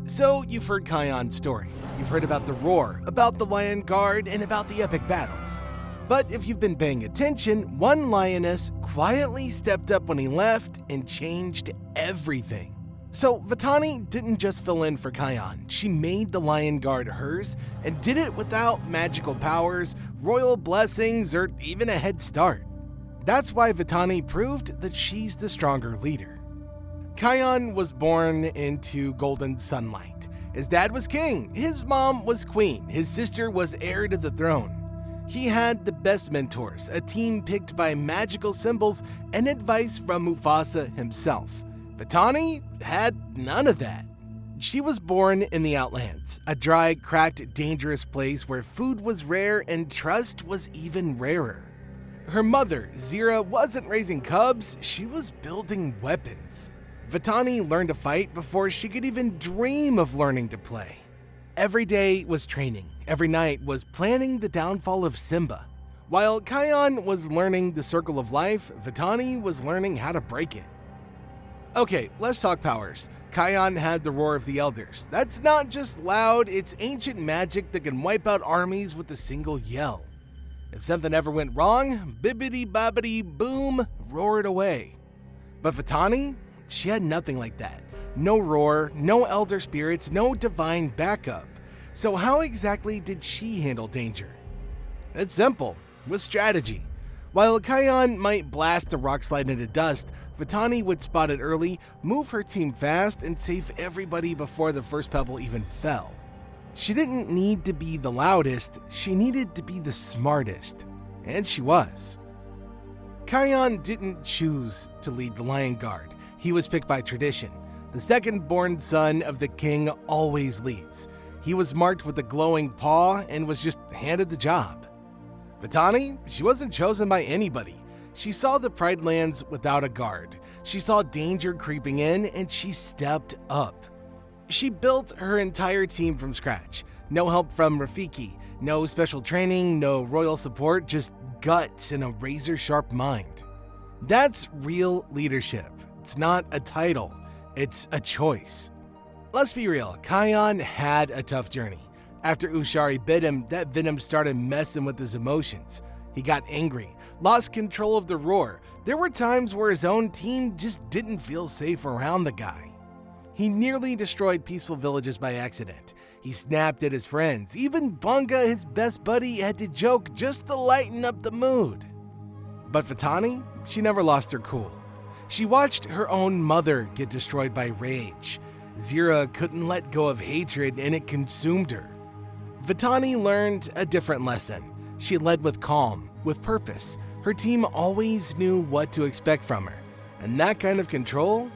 So you've heard Kion's story. You've heard about the roar, about the Lion Guard, and about the epic battles. But if you've been paying attention, one lioness quietly stepped up when he left and changed everything. So Vitani didn't just fill in for Kion. She made the Lion Guard hers and did it without magical powers, royal blessings, or even a head start. That's why Vitani proved that she's the stronger leader. Kion was born into golden sunlight. His dad was king, his mom was queen, his sister was heir to the throne. He had the best mentors, a team picked by magical symbols, and advice from Mufasa himself. Vitani had none of that. She was born in the Outlands, a dry, cracked, dangerous place where food was rare and trust was even rarer. Her mother, Zira, wasn't raising cubs, she was building weapons. Vitani learned to fight before she could even dream of learning to play. Every day was training, every night was planning the downfall of Simba. While Kion was learning the circle of life, Vitani was learning how to break it. Okay, let's talk powers. Kion had the Roar of the Elders. That's not just loud, it's ancient magic that can wipe out armies with a single yell. If something ever went wrong, bibbidi-bobbidi boom, roar it away. But Vitani, she had nothing like that. No roar, no elder spirits, no divine backup. So how exactly did she handle danger? It's simple, with strategy. While Kion might blast a rock slide into dust, Vitani would spot it early, move her team fast, and save everybody before the first pebble even fell. She didn't need to be the loudest, she needed to be the smartest. And she was. Kion didn't choose to lead the Lion Guard. He was picked by tradition. The second-born son of the king always leads. He was marked with a glowing paw and was just handed the job. Vitani, she wasn't chosen by anybody. She saw the Pride Lands without a guard. She saw danger creeping in and she stepped up. She built her entire team from scratch. No help from Rafiki, no special training, no royal support, just guts and a razor-sharp mind. That's real leadership. It's not a title, it's a choice. Let's be real, Kion had a tough journey. After Ushari bit him, that venom started messing with his emotions. He got angry, lost control of the roar. There were times where his own team just didn't feel safe around the guy. He nearly destroyed peaceful villages by accident. He snapped at his friends. Even Bunga, his best buddy, had to joke just to lighten up the mood. But Vitani, she never lost her cool. She watched her own mother get destroyed by rage. Zira couldn't let go of hatred and it consumed her. Vitani learned a different lesson. She led with calm, with purpose. Her team always knew what to expect from her. And that kind of control,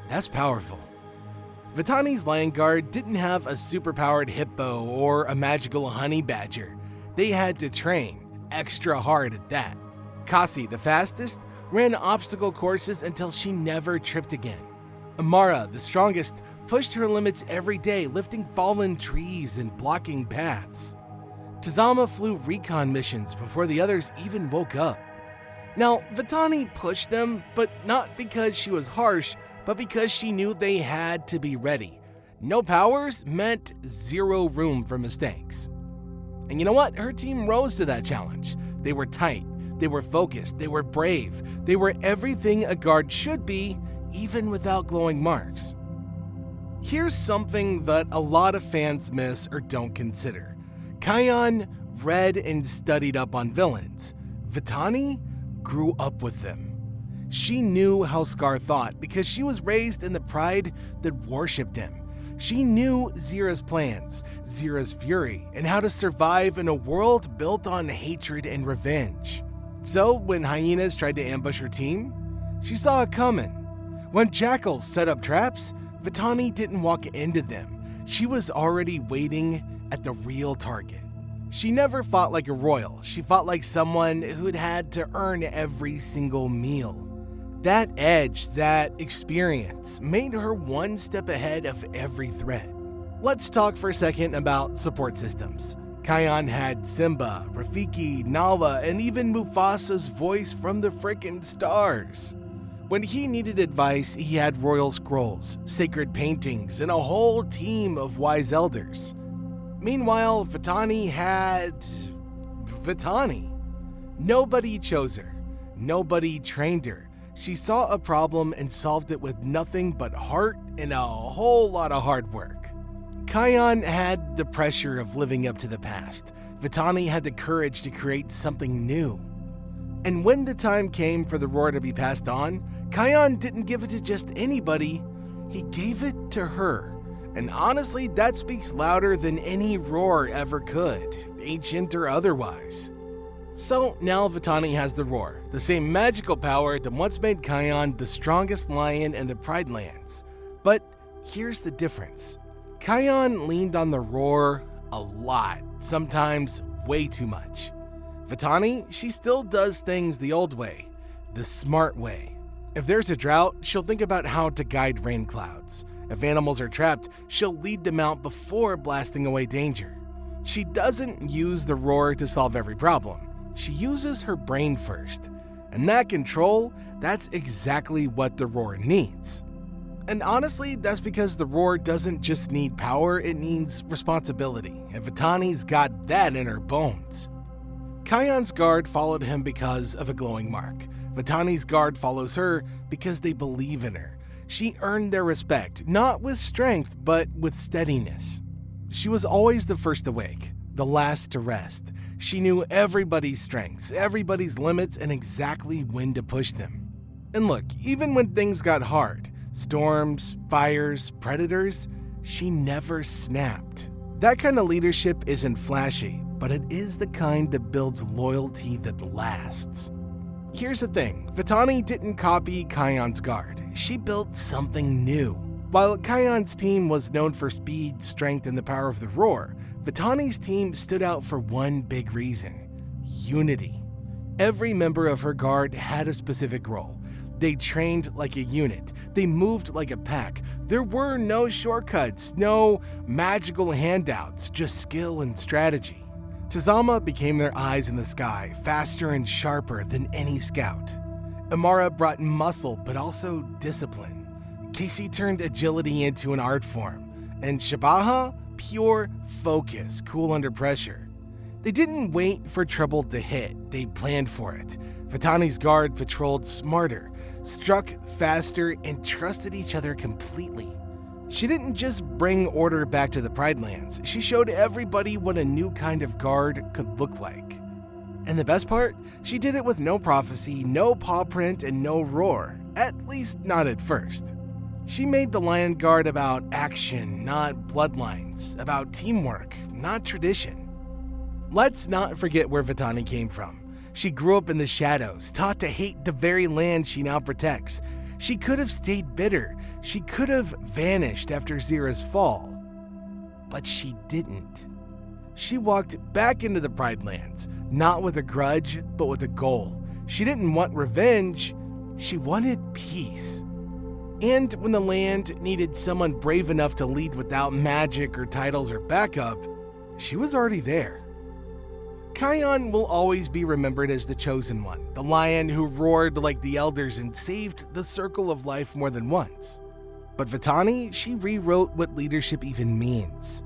that's powerful. Vitani's Lion Guard didn't have a superpowered hippo or a magical honey badger. They had to train, extra hard at that. Kasi, the fastest, ran obstacle courses until she never tripped again. Amara, the strongest, pushed her limits every day, lifting fallen trees and blocking paths. Tazama flew recon missions before the others even woke up. Now, Vitani pushed them, but not because she was harsh, but because she knew they had to be ready. No powers meant zero room for mistakes. And you know what? Her team rose to that challenge. They were tight, they were focused, they were brave, they were everything a guard should be, even without glowing marks. Here's something that a lot of fans miss or don't consider. Kion read and studied up on villains. Vitani grew up with them. She knew how Scar thought because she was raised in the pride that worshipped him. She knew Zira's plans, Zira's fury, and how to survive in a world built on hatred and revenge. So when hyenas tried to ambush her team, she saw it coming. When jackals set up traps, Vitani didn't walk into them. She was already waiting at the real target. She never fought like a royal. She fought like someone who'd had to earn every single meal. That edge, that experience, made her one step ahead of every threat. Let's talk for a second about support systems. Kion had Simba, Rafiki, Nala, and even Mufasa's voice from the frickin' stars. When he needed advice, he had royal scrolls, sacred paintings, and a whole team of wise elders. Meanwhile, Vitani had Vitani. Nobody chose her. Nobody trained her. She saw a problem and solved it with nothing but heart and a whole lot of hard work. Kion had the pressure of living up to the past. Vitani had the courage to create something new. And when the time came for the roar to be passed on, Kion didn't give it to just anybody, he gave it to her. And honestly, that speaks louder than any roar ever could, ancient or otherwise. So now Vitani has the roar, the same magical power that once made Kion the strongest lion in the Pride Lands. But here's the difference. Kion leaned on the roar a lot, sometimes way too much. Vitani, she still does things the old way, the smart way. If there's a drought, she'll think about how to guide rain clouds. If animals are trapped, she'll lead them out before blasting away danger. She doesn't use the roar to solve every problem. She uses her brain first. And that control, that's exactly what the roar needs. And honestly, that's because the roar doesn't just need power, it needs responsibility. And Vitani's got that in her bones. Kion's guard followed him because of a glowing mark. Vitani's guard follows her because they believe in her. She earned their respect, not with strength, but with steadiness. She was always the first awake, the last to rest. She knew everybody's strengths, everybody's limits, and exactly when to push them. And look, even when things got hard, storms, fires, predators, she never snapped. That kind of leadership isn't flashy, but it is the kind that builds loyalty that lasts. Here's the thing, Vitani didn't copy Kion's guard. She built something new. While Kion's team was known for speed, strength, and the power of the roar, Vitani's team stood out for one big reason: unity. Every member of her guard had a specific role. They trained like a unit. They moved like a pack. There were no shortcuts, no magical handouts, just skill and strategy. Tazama became their eyes in the sky, faster and sharper than any scout. Amara brought muscle, but also discipline. Casey turned agility into an art form. And Shabaha, pure focus, cool under pressure. They didn't wait for trouble to hit, they planned for it. Vitani's guard patrolled smarter, struck faster, and trusted each other completely. She didn't just bring order back to the Pride Lands, she showed everybody what a new kind of guard could look like. And the best part? She did it with no prophecy, no paw print, and no roar, at least not at first. She made the Lion Guard about action, not bloodlines, about teamwork, not tradition. Let's not forget where Vitani came from. She grew up in the shadows, taught to hate the very land she now protects. She could have stayed bitter. She could have vanished after Zira's fall. But she didn't. She walked back into the Pride Lands, not with a grudge, but with a goal. She didn't want revenge, she wanted peace. And when the land needed someone brave enough to lead without magic or titles or backup, she was already there. Kion will always be remembered as the chosen one, the lion who roared like the elders and saved the circle of life more than once. But Vitani, she rewrote what leadership even means.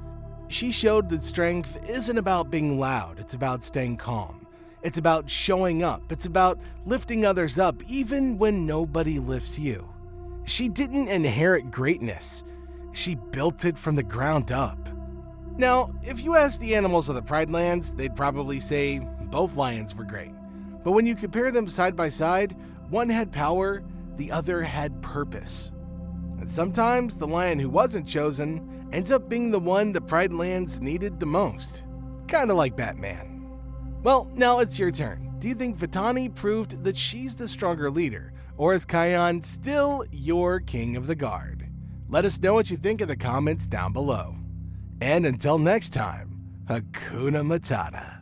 She showed that strength isn't about being loud, it's about staying calm. It's about showing up, it's about lifting others up even when nobody lifts you. She didn't inherit greatness, she built it from the ground up. Now, if you ask the animals of the Pride Lands, they'd probably say both lions were great. But when you compare them side by side, one had power, the other had purpose. And sometimes the lion who wasn't chosen ends up being the one the Pride Lands needed the most. Kinda like Batman. Well, now it's your turn. Do you think Vitani proved that she's the stronger leader? Or is Kion still your king of the guard? Let us know what you think in the comments down below. And until next time, Hakuna Matata.